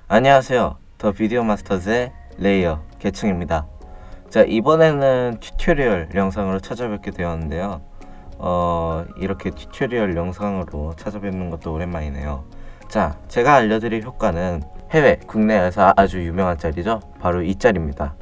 안녕하세요. 더 비디오 마스터즈의 레이어 개충입니다. 자, 이번에는 튜토리얼 영상으로 찾아뵙게 되었는데요. 이렇게 튜토리얼 영상으로 찾아뵙는 것도 오랜만이네요. 자, 제가 알려드릴 효과는 해외, 국내에서 아주 유명한 짤이죠. 바로 이 짤입니다.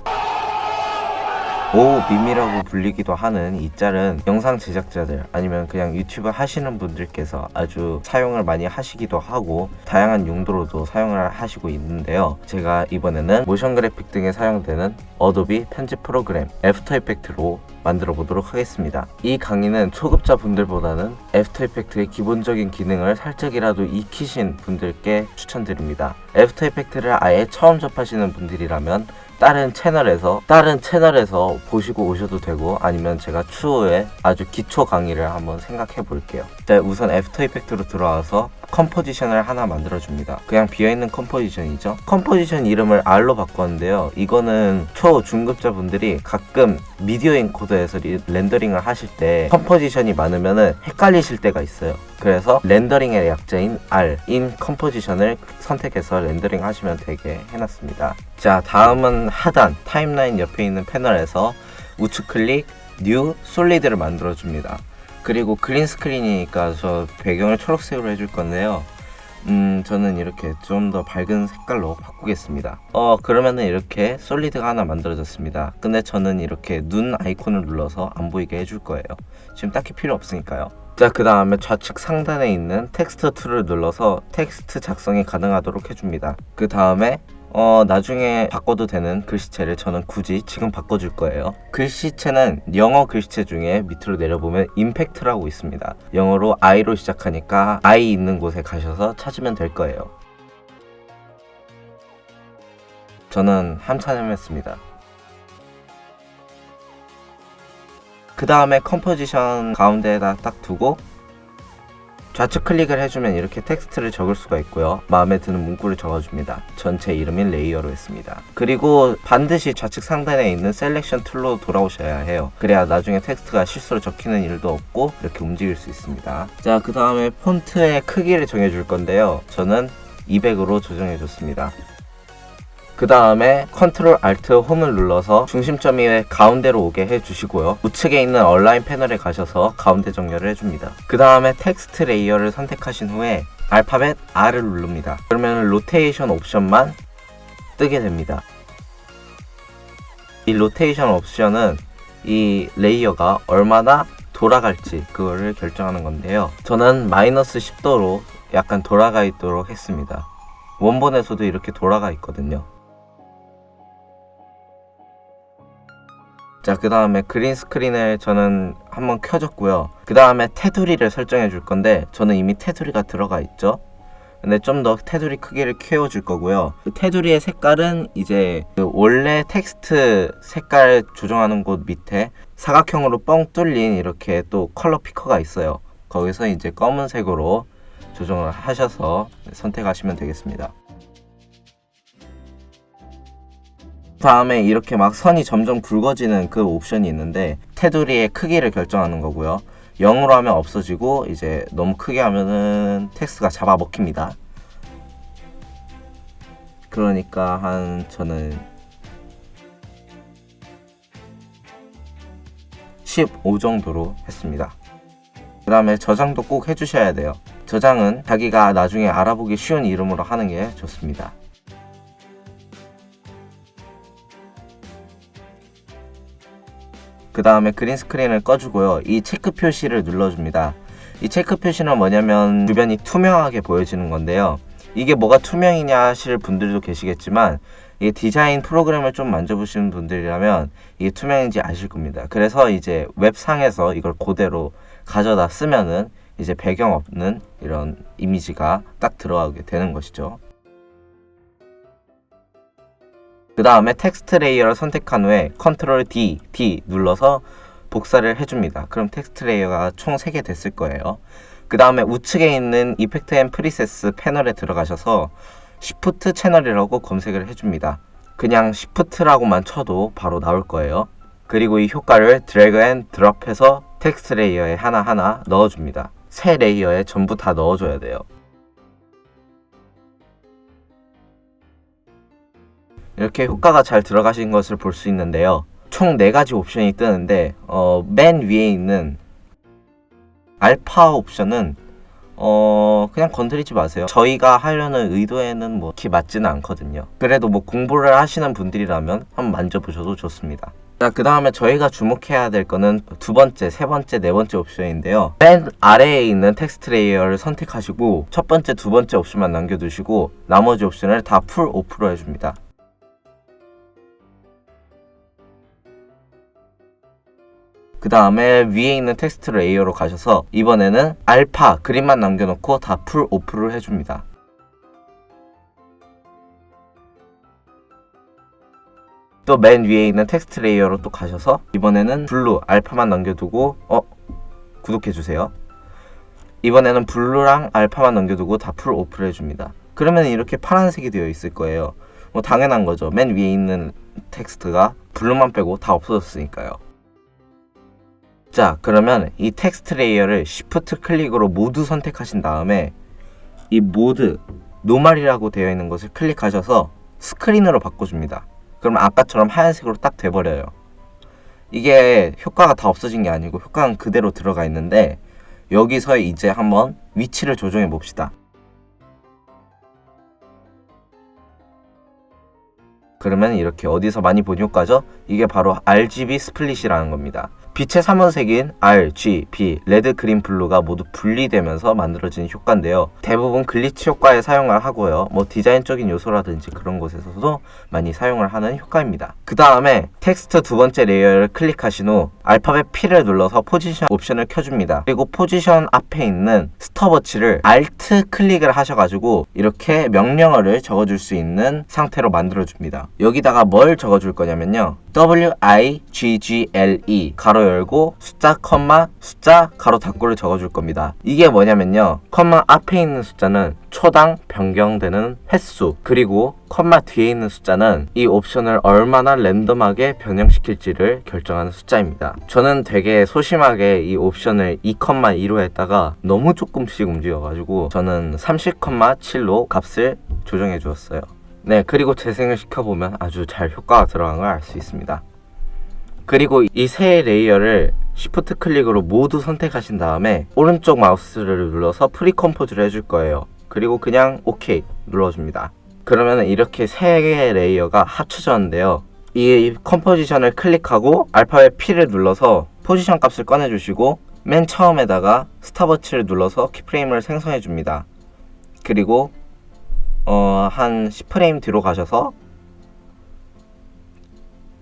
오밈이라고 불리기도 하는 이 짤은 영상 제작자들 아니면 그냥 유튜브 하시는 분들께서 아주 사용을 많이 하시기도 하고 다양한 용도로도 사용을 하시고 있는데요. 제가 이번에는 모션 그래픽 등에 사용되는 어도비 편집 프로그램 애프터 이펙트로 만들어 보도록 하겠습니다. 이 강의는 초급자 분들보다는 애프터 이펙트의 기본적인 기능을 살짝이라도 익히신 분들께 추천드립니다. 애프터 이펙트를 아예 처음 접하시는 분들이라면 다른 채널에서 보시고 오셔도 되고, 아니면 제가 추후에 아주 기초 강의를 한번 생각해 볼게요. 자, 우선 애프터 이펙트로 들어와서 컴포지션을 하나 만들어 줍니다. 그냥 비어있는 컴포지션이죠. 컴포지션 이름을 R로 바꿨는데요. 이거는 중급자 분들이 가끔 미디어 인코더에서 렌더링을 하실 때 컴포지션이 많으면 헷갈리실 때가 있어요. 그래서 렌더링의 약자인 R 인 컴포지션을 선택해서 렌더링 하시면 되게 해놨습니다. 자, 다음은 하단 타임라인 옆에 있는 패널에서 우측 클릭 뉴 솔리드를 만들어 줍니다. 그리고 그린 스크린이니까 저 배경을 초록색으로 해줄 건데요. 저는 이렇게 좀 더 밝은 색깔로 바꾸겠습니다. 그러면은 이렇게 솔리드가 하나 만들어졌습니다. 근데 저는 이렇게 눈 아이콘을 눌러서 안 보이게 해줄 거예요. 지금 딱히 필요 없으니까요. 자, 그 다음에 좌측 상단에 있는 텍스트 툴을 눌러서 텍스트 작성이 가능하도록 해줍니다. 그 다음에 나중에 바꿔도 되는 글씨체를 저는 굳이 지금 바꿔줄 거예요. 글씨체는 영어 글씨체 중에 밑으로 내려보면 임팩트라고 있습니다. 영어로 I로 시작하니까 I 있는 곳에 가셔서 찾으면 될 거예요. 저는 한참 헤맸습니다. 그 다음에 컴포지션 가운데에다 딱 두고 좌측 클릭을 해주면 이렇게 텍스트를 적을 수가 있고요. 마음에 드는 문구를 적어줍니다. 전체 이름인 레이어로 했습니다. 그리고 반드시 좌측 상단에 있는 셀렉션 툴로 돌아오셔야 해요. 그래야 나중에 텍스트가 실수로 적히는 일도 없고 이렇게 움직일 수 있습니다. 자, 그 다음에 폰트의 크기를 정해줄 건데요. 저는 200으로 조정해줬습니다. 그 다음에 컨트롤 알트 홈을 눌러서 중심점이 가운데로 오게 해주시고요. 우측에 있는 얼라인 패널에 가셔서 가운데 정렬을 해줍니다. 그 다음에 텍스트 레이어를 선택하신 후에 알파벳 R을 누릅니다. 그러면 로테이션 옵션만 뜨게 됩니다. 이 로테이션 옵션은 이 레이어가 얼마나 돌아갈지 그거를 결정하는 건데요. 저는 마이너스 10도로 약간 돌아가 있도록 했습니다. 원본에서도 이렇게 돌아가 있거든요. 자, 그 다음에 그린 스크린을 저는 한번 켜줬고요. 그 다음에 테두리를 설정해 줄 건데 저는 이미 테두리가 들어가 있죠. 근데 좀 더 테두리 크기를 키워줄 거고요. 그 테두리의 색깔은 이제 그 원래 텍스트 색깔 조정하는 곳 밑에 사각형으로 뻥 뚫린 이렇게 또 컬러 피커가 있어요. 거기서 이제 검은색으로 조정을 하셔서 선택하시면 되겠습니다. 다음에 이렇게 막 선이 점점 굵어지는 그 옵션이 있는데 테두리의 크기를 결정하는 거고요. 0으로 하면 없어지고 이제 너무 크게 하면은 텍스트가 잡아먹힙니다. 그러니까 저는 15 정도로 했습니다. 그 다음에 저장도 꼭 해주셔야 돼요. 저장은 자기가 나중에 알아보기 쉬운 이름으로 하는 게 좋습니다. 그 다음에 그린 스크린을 꺼주고요. 이 체크 표시를 눌러줍니다. 이 체크 표시는 뭐냐면 주변이 투명하게 보여지는 건데요. 이게 뭐가 투명이냐 하실 분들도 계시겠지만 이 디자인 프로그램을 좀 만져보시는 분들이라면 이게 투명인지 아실 겁니다. 그래서 이제 웹상에서 이걸 그대로 가져다 쓰면은 이제 배경 없는 이런 이미지가 딱 들어가게 되는 것이죠. 그 다음에 텍스트 레이어를 선택한 후에 컨트롤 D 눌러서 복사를 해줍니다. 그럼 텍스트 레이어가 총 3개 됐을 거예요. 그 다음에 우측에 있는 이펙트 앤 프리셋스 패널에 들어가셔서 시프트 채널이라고 검색을 해줍니다. 그냥 시프트라고만 쳐도 바로 나올 거예요. 그리고 이 효과를 드래그 앤 드롭해서 텍스트 레이어에 하나하나 넣어줍니다. 새 레이어에 전부 다 넣어줘야 돼요. 이렇게 효과가 잘 들어가신 것을 볼 수 있는데요. 총 4가지 옵션이 뜨는데 맨 위에 있는 알파 옵션은 그냥 건드리지 마세요. 저희가 하려는 의도에는 뭐 그렇게 맞지는 않거든요. 그래도 뭐 공부를 하시는 분들이라면 한번 만져보셔도 좋습니다. 자, 그 다음에 저희가 주목해야 될 거는 두 번째, 세 번째, 네 번째 옵션인데요. 맨 아래에 있는 텍스트 레이어를 선택하시고 첫 번째, 두 번째 옵션만 남겨두시고 나머지 옵션을 다 풀 오프로 해줍니다. 그 다음에 위에 있는 텍스트 레이어로 가셔서 이번에는 알파 그림만 남겨놓고 다 풀 오프를 해줍니다. 또 맨 위에 있는 텍스트 레이어로 또 가셔서 이번에는 블루 알파만 남겨두고 구독해주세요. 이번에는 블루랑 알파만 남겨두고 다 풀 오프를 해줍니다. 그러면 이렇게 파란색이 되어 있을 거예요. 뭐 당연한 거죠. 맨 위에 있는 텍스트가 블루만 빼고 다 없어졌으니까요. 자, 그러면 이 텍스트 레이어를 Shift 클릭으로 모두 선택하신 다음에 이 모드 노멀이라고 되어 있는 것을 클릭하셔서 스크린으로 바꿔줍니다. 그럼 아까처럼 하얀색으로 딱 돼버려요. 이게 효과가 다 없어진 게 아니고 효과는 그대로 들어가 있는데 여기서 이제 한번 위치를 조정해 봅시다. 그러면 이렇게 어디서 많이 본 효과죠? 이게 바로 RGB 스플릿이라는 겁니다. 빛의 3원색인 R, G, B, 레드, 그린, 블루가 모두 분리되면서 만들어진 효과인데요. 대부분 글리치 효과에 사용을 하고요. 뭐 디자인적인 요소라든지 그런 곳에서도 많이 사용을 하는 효과입니다. 그 다음에 텍스트 두 번째 레이어를 클릭하신 후 알파벳 P를 눌러서 포지션 옵션을 켜줍니다. 그리고 포지션 앞에 있는 스톱워치를 Alt 클릭을 하셔가지고 이렇게 명령어를 적어줄 수 있는 상태로 만들어줍니다. 여기다가 뭘 적어줄 거냐면요. WIGGLE 가로 열고 숫자 컴마 숫자 가로 닫고를 적어줄 겁니다. 이게 뭐냐면요. 컴마 앞에 있는 숫자는 초당 변경되는 횟수, 그리고 컴마 뒤에 있는 숫자는 이 옵션을 얼마나 랜덤하게 변형시킬지를 결정하는 숫자입니다. 저는 되게 소심하게 이 옵션을 2,2로 했다가 너무 조금씩 움직여가지고 저는 30,7로 값을 조정해 주었어요. 네, 그리고 재생을 시켜보면 아주 잘 효과가 들어간 걸 알 수 있습니다. 그리고 이 세 레이어를 Shift 클릭으로 모두 선택하신 다음에 오른쪽 마우스를 눌러서 프리컴포즈를 해줄 거예요. 그리고 그냥 OK 눌러줍니다. 그러면 이렇게 세 개의 레이어가 합쳐졌는데요. 이 컴포지션을 클릭하고 알파벳 P를 눌러서 포지션 값을 꺼내주시고 맨 처음에다가 스탑워치를 눌러서 키프레임을 생성해 줍니다. 그리고 한 10프레임 뒤로 가셔서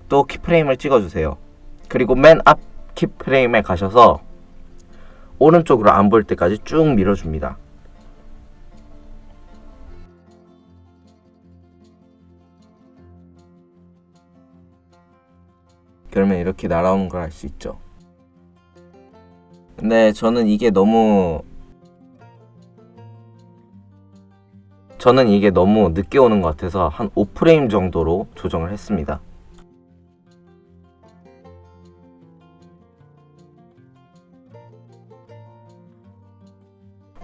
또 키프레임을 찍어주세요. 그리고 맨 앞 키프레임에 가셔서 오른쪽으로 안 보일 때까지 쭉 밀어줍니다. 그러면 이렇게 날아오는 걸 알 수 있죠. 근데 저는 이게 너무 늦게 오는 것 같아서 한 5프레임 정도로 조정을 했습니다.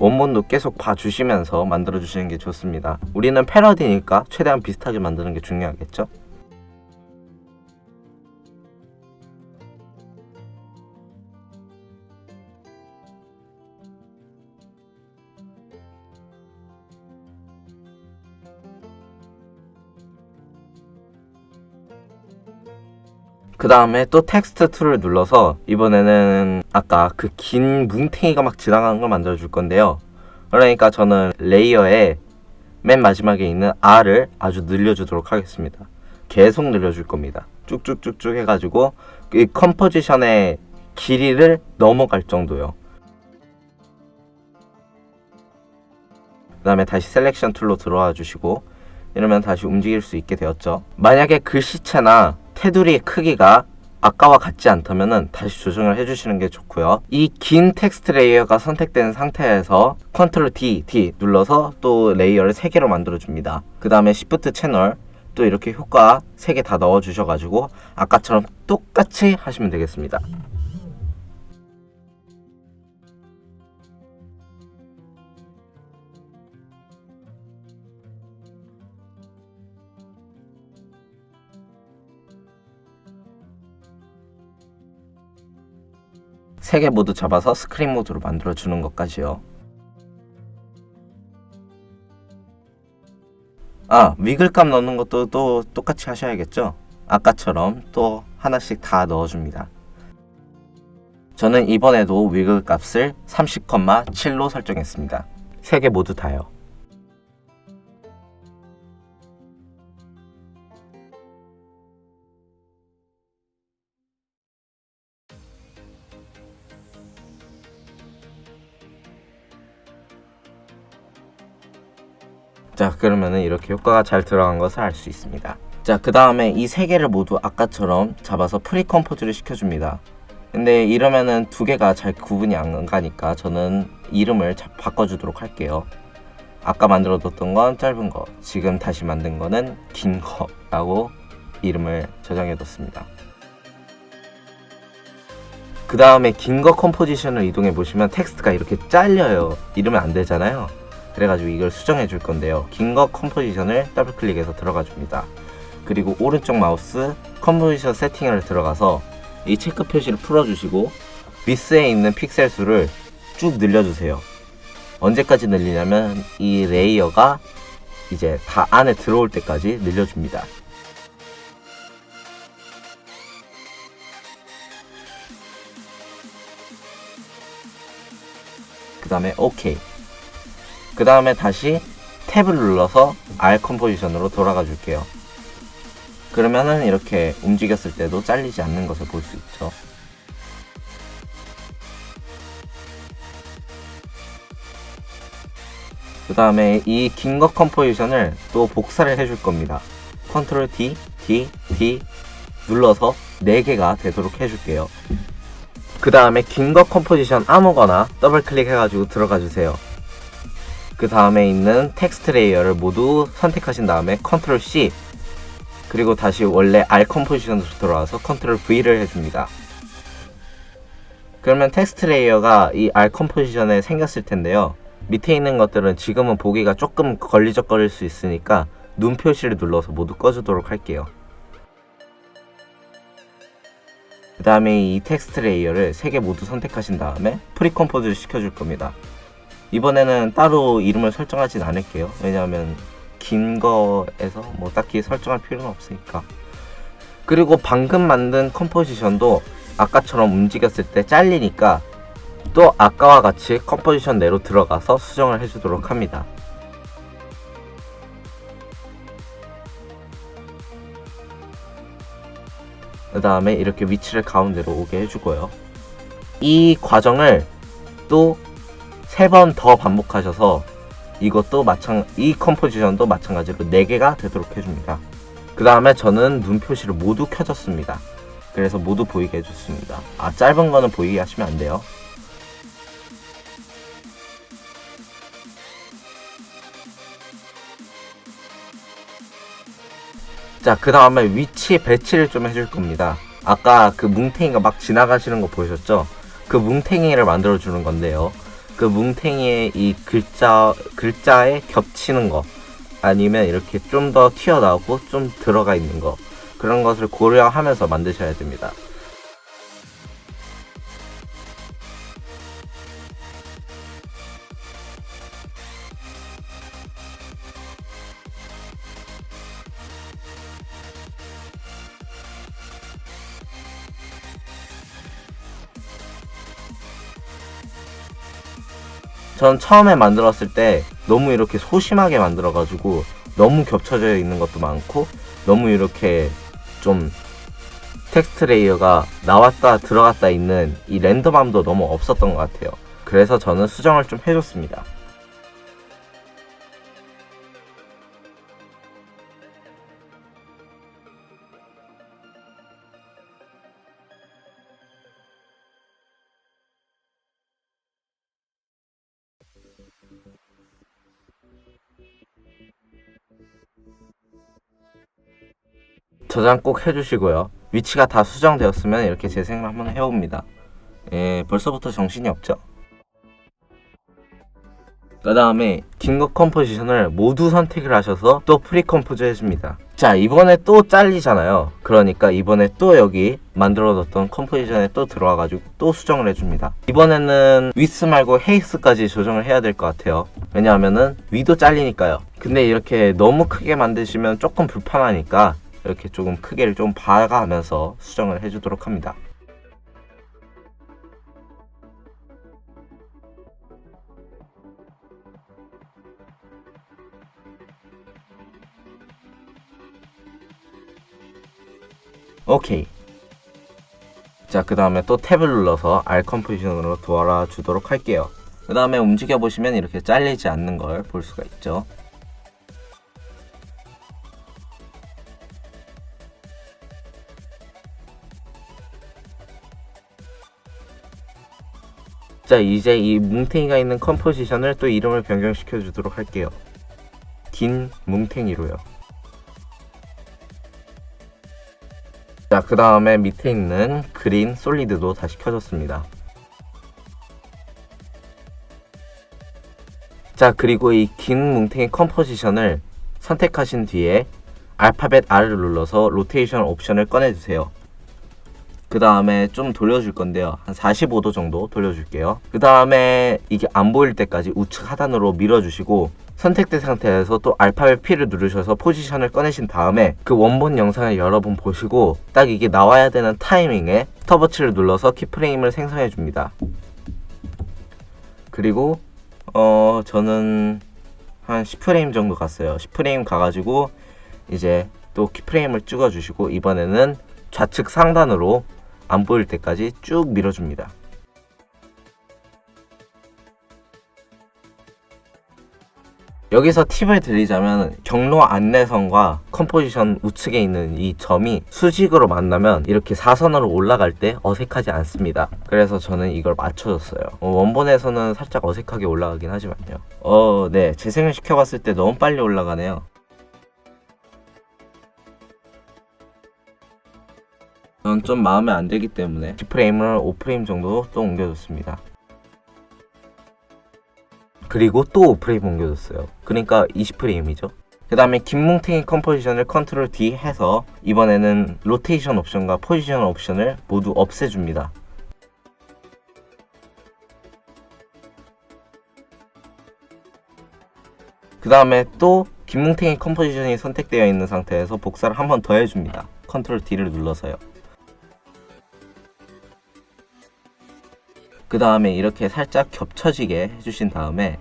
원본도 계속 봐주시면서 만들어주시는 게 좋습니다. 우리는 패러디니까 최대한 비슷하게 만드는 게 중요하겠죠? 그 다음에 또 텍스트 툴을 눌러서 이번에는 아까 그 긴 뭉탱이가 막 지나가는 걸 만들어 줄 건데요. 그러니까 저는 레이어에 맨 마지막에 있는 R을 아주 늘려주도록 하겠습니다. 계속 늘려줄 겁니다. 쭉쭉쭉쭉 해가지고 이 컴포지션의 길이를 넘어갈 정도요. 그 다음에 다시 셀렉션 툴로 들어와 주시고 이러면 다시 움직일 수 있게 되었죠. 만약에 글씨체나 테두리의 크기가 아까와 같지 않다면 다시 조정을 해주시는 게 좋고요. 이 긴 텍스트 레이어가 선택된 상태에서 Ctrl D 눌러서 또 레이어를 3개로 만들어줍니다. 그 다음에 Shift 채널 또 이렇게 효과 3개 다 넣어주셔가지고 아까처럼 똑같이 하시면 되겠습니다. 세 개 모두 잡아서 스크린 모드로 만들어 주는 것까지요. 위글 값 넣는 것도 또 똑같이 하셔야겠죠. 아까처럼 또 하나씩 다 넣어줍니다. 저는 이번에도 위글 값을 30,7로 설정했습니다. 세 개 모두 다요. 자, 그러면은 이렇게 효과가 잘 들어간 것을 알 수 있습니다. 자, 그 다음에 이 세 개를 모두 아까처럼 잡아서 프리컴포즈를 시켜줍니다. 근데 이러면은 두 개가 잘 구분이 안 가니까 저는 이름을 바꿔주도록 할게요. 아까 만들어뒀던 건 짧은 거, 지금 다시 만든 거는 긴 거라고 이름을 저장해뒀습니다. 그 다음에 긴 거 컴포지션을 이동해 보시면 텍스트가 이렇게 잘려요. 이러면 안 되잖아요. 그래가지고 이걸 수정해 줄 건데요. 긴 거 컴포지션을 더블 클릭해서 들어가 줍니다. 그리고 오른쪽 마우스 컴포지션 세팅을 들어가서 이 체크 표시를 풀어주시고 위스에 있는 픽셀 수를 쭉 늘려주세요. 언제까지 늘리냐면 이 레이어가 이제 다 안에 들어올 때까지 늘려줍니다. 그 다음에 OK. 그 다음에 다시 탭을 눌러서 R 컴포지션으로 돌아가 줄게요. 그러면은 이렇게 움직였을 때도 잘리지 않는 것을 볼 수 있죠. 그 다음에 이 긴 거 컴포지션을 또 복사를 해줄 겁니다. 컨트롤 D, D, D 눌러서 4개가 되도록 해줄게요. 그 다음에 긴 거 컴포지션 아무거나 더블 클릭해가지고 들어가 주세요. 그 다음에 있는 텍스트 레이어를 모두 선택하신 다음에 컨트롤 C 그리고 다시 원래 R 컴포지션으로 돌아와서 컨트롤 V를 해줍니다. 그러면 텍스트 레이어가 이 R 컴포지션에 생겼을 텐데요. 밑에 있는 것들은 지금은 보기가 조금 걸리적거릴 수 있으니까 눈 표시를 눌러서 모두 꺼주도록 할게요. 그 다음에 이 텍스트 레이어를 3개 모두 선택하신 다음에 프리컴포즈를 시켜줄 겁니다. 이번에는 따로 이름을 설정하진 않을게요. 왜냐하면 긴 거에서 뭐 딱히 설정할 필요는 없으니까. 그리고 방금 만든 컴포지션도 아까처럼 움직였을 때 잘리니까 또 아까와 같이 컴포지션 내로 들어가서 수정을 해주도록 합니다. 그 다음에 이렇게 위치를 가운데로 오게 해주고요. 이 과정을 또 3번 더 반복하셔서 이것도 이 컴포지션도 마찬가지로 4개가 되도록 해줍니다. 그 다음에 저는 눈 표시를 모두 켜줬습니다. 그래서 모두 보이게 해줬습니다. 짧은 거는 보이게 하시면 안 돼요. 자, 그 다음에 위치 배치를 좀 해줄 겁니다. 아까 그 뭉탱이가 막 지나가시는 거 보셨죠? 그 뭉탱이를 만들어 주는 건데요. 그 뭉탱이의 이 글자에 겹치는 거 아니면 이렇게 좀 더 튀어나오고 좀 들어가 있는 거 그런 것을 고려하면서 만드셔야 됩니다. 전 처음에 만들었을 때 너무 이렇게 소심하게 만들어가지고 너무 겹쳐져 있는 것도 많고 너무 이렇게 좀 텍스트 레이어가 나왔다 들어갔다 있는 이 랜덤함도 너무 없었던 것 같아요. 그래서 저는 수정을 좀 해줬습니다. 저장 꼭 해주시고요. 위치가 다 수정되었으면 이렇게 재생을 한번 해봅니다. 벌써부터 정신이 없죠? 그 다음에 긴급 컴포지션을 모두 선택을 하셔서 또 프리 컴포즈 해줍니다. 자, 이번에 또 잘리잖아요. 그러니까 이번에 또 여기 만들어뒀던 컴포지션에 또 들어와가지고 또 수정을 해줍니다. 이번에는 위스 말고 헤이스까지 조정을 해야 될 것 같아요. 왜냐하면은 위도 잘리니까요. 근데 이렇게 너무 크게 만드시면 조금 불편하니까 이렇게 조금 크기를 좀 봐가면서 수정을 해주도록 합니다. 오케이. 자, 그 다음에 또 탭을 눌러서 R 컴포지션으로 돌아주도록 할게요. 그 다음에 움직여보시면 이렇게 잘리지 않는 걸 볼 수가 있죠. 자, 이제 이 뭉탱이가 있는 컴포지션을 또 이름을 변경시켜 주도록 할게요. 긴 뭉탱이로요. 자, 그 다음에 밑에 있는 그린 솔리드도 다시 켜졌습니다. 자, 그리고 이 긴 뭉탱이 컴포지션을 선택하신 뒤에 알파벳 R을 눌러서 로테이션 옵션을 꺼내주세요. 그 다음에 좀 돌려줄 건데요. 한 45도 정도 돌려줄게요. 그 다음에 이게 안 보일 때까지 우측 하단으로 밀어주시고 선택된 상태에서 또 알파벳 P를 누르셔서 포지션을 꺼내신 다음에 그 원본 영상을 여러 번 보시고 딱 이게 나와야 되는 타이밍에 스톱워치를 눌러서 키프레임을 생성해 줍니다. 그리고 저는 한 10프레임 정도 갔어요. 10프레임 가가지고 이제 또 키프레임을 찍어 주시고 이번에는 좌측 상단으로 안 보일 때까지 쭉 밀어줍니다. 여기서 팁을 드리자면 경로 안내선과 컴포지션 우측에 있는 이 점이 수직으로 만나면 이렇게 사선으로 올라갈 때 어색하지 않습니다. 그래서 저는 이걸 맞춰줬어요. 원본에서는 살짝 어색하게 올라가긴 하지만요. 네, 재생을 시켜봤을 때 너무 빨리 올라가네요. 전 좀 마음에 안 들기 때문에 10프레임을 5프레임 정도 또 옮겨줬습니다. 그리고 또 5프레임 옮겨줬어요. 그러니까 20프레임이죠. 그 다음에 긴 뭉탱이 컴포지션을 컨트롤 D 해서 이번에는 로테이션 옵션과 포지션 옵션을 모두 없애줍니다. 그 다음에 또 긴 뭉탱이 컴포지션이 선택되어 있는 상태에서 복사를 한 번 더 해줍니다. 컨트롤 D를 눌러서요. 그 다음에 이렇게 살짝 겹쳐지게 해주신 다음에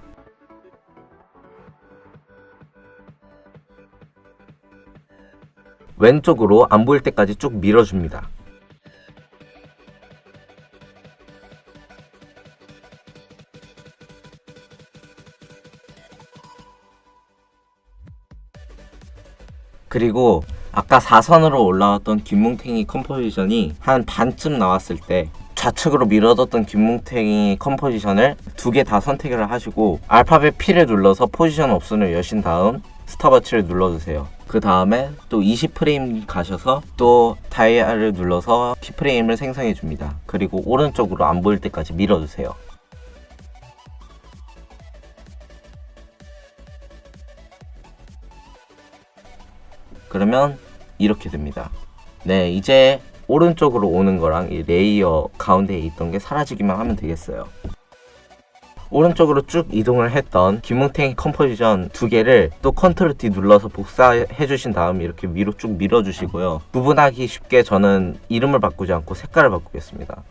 왼쪽으로 안 보일 때까지 쭉 밀어줍니다. 그리고 아까 4선으로 올라왔던 긴 뭉탱이 컴포지션이 한 반쯤 나왔을 때 좌측으로 밀어뒀던 긴 뭉탱이 컴포지션을 두 개 다 선택을 하시고 알파벳 P를 눌러서 포지션 옵션을 여신 다음 스톱워치를 눌러주세요. 그 다음에 또 20프레임 가셔서 또 다이얼을 눌러서 키프레임을 생성해 줍니다. 그리고 오른쪽으로 안 보일 때까지 밀어주세요. 그러면 이렇게 됩니다. 네, 이제 오른쪽으로 오는 거랑 이 레이어 가운데에 있던 게 사라지기만 하면 되겠어요. 오른쪽으로 쭉 이동을 했던 긴 뭉탱이 컴포지션 두 개를 또 컨트롤 D 눌러서 복사해 주신 다음 이렇게 위로 쭉 밀어 주시고요. 구분하기 쉽게 저는 이름을 바꾸지 않고 색깔을 바꾸겠습니다.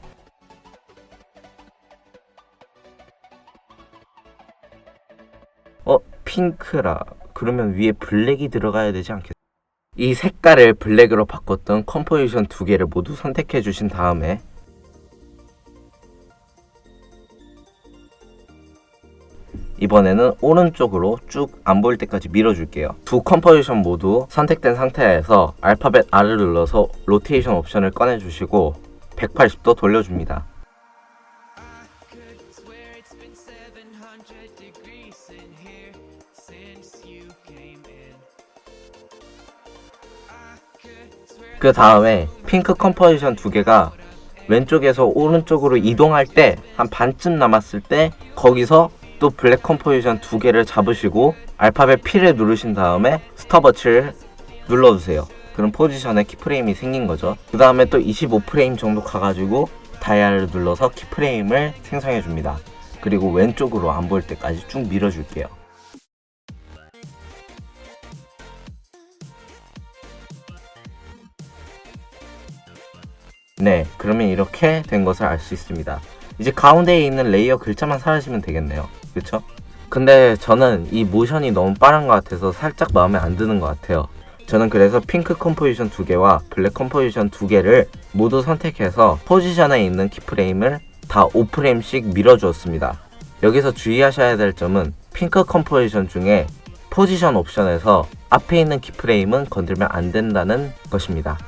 핑크라. 그러면 위에 블랙이 들어가야 되지 않겠어요? 이 색깔을 블랙으로 바꿨던 컴포지션 두 개를 모두 선택해 주신 다음에 이번에는 오른쪽으로 쭉 안 보일 때까지 밀어줄게요. 두 컴포지션 모두 선택된 상태에서 알파벳 R을 눌러서 로테이션 옵션을 꺼내주시고 180도 돌려줍니다. 그 다음에 핑크 컴포지션 두 개가 왼쪽에서 오른쪽으로 이동할 때 한 반쯤 남았을 때 거기서 또 블랙 컴포지션 2개를 잡으시고 알파벳 P를 누르신 다음에 스톱워치를 눌러주세요. 그럼 포지션에 키프레임이 생긴 거죠. 그 다음에 또 25프레임 정도 가가지고 다이얼을 눌러서 키프레임을 생성해 줍니다. 그리고 왼쪽으로 안 보일 때까지 쭉 밀어줄게요. 네, 그러면 이렇게 된 것을 알 수 있습니다. 이제 가운데에 있는 레이어 글자만 사라지면 되겠네요. 그쵸? 근데 저는 이 모션이 너무 빠른 것 같아서 살짝 마음에 안 드는 것 같아요. 저는 그래서 핑크 컴포지션 2개와 블랙 컴포지션 2개를 모두 선택해서 포지션에 있는 키프레임을 다 5프레임씩 밀어주었습니다. 여기서 주의하셔야 될 점은 핑크 컴포지션 중에 포지션 옵션에서 앞에 있는 키프레임은 건들면 안 된다는 것입니다.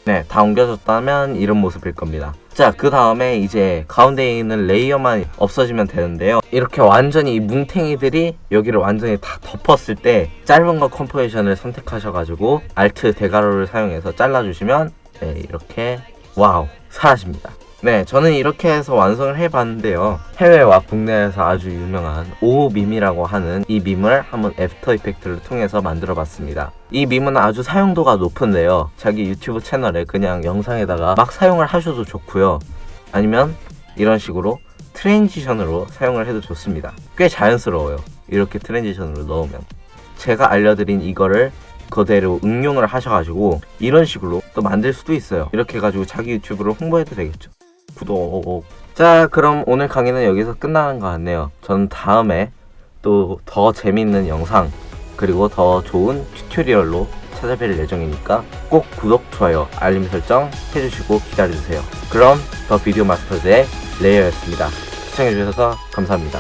네, 다 옮겨졌다면 이런 모습일 겁니다. 자, 그 다음에 이제 가운데에 있는 레이어만 없어지면 되는데요. 이렇게 완전히 이 뭉탱이들이 여기를 완전히 다 덮었을 때 짧은 거 컴포지션을 선택하셔가지고 Alt 대괄호를 사용해서 잘라주시면 네, 이렇게 와우 사라집니다. 네, 저는 이렇게 해서 완성을 해봤는데요. 해외와 국내에서 아주 유명한 오밈이라고 하는 이 밈을 한번 애프터 이펙트를 통해서 만들어봤습니다. 이 밈은 아주 사용도가 높은데요. 자기 유튜브 채널에 그냥 영상에다가 막 사용을 하셔도 좋고요. 아니면 이런 식으로 트랜지션으로 사용을 해도 좋습니다. 꽤 자연스러워요. 이렇게 트랜지션으로 넣으면. 제가 알려드린 이거를 그대로 응용을 하셔가지고 이런 식으로 또 만들 수도 있어요. 이렇게 해가지고 자기 유튜브를 홍보해도 되겠죠. 구독. 자, 그럼 오늘 강의는 여기서 끝나는 것 같네요. 저는 다음에 또 더 재밌는 영상 그리고 더 좋은 튜토리얼로 찾아뵐 예정이니까 꼭 구독, 좋아요, 알림 설정 해주시고 기다려주세요. 그럼 더 비디오 마스터즈의 레이어였습니다. 시청해주셔서 감사합니다.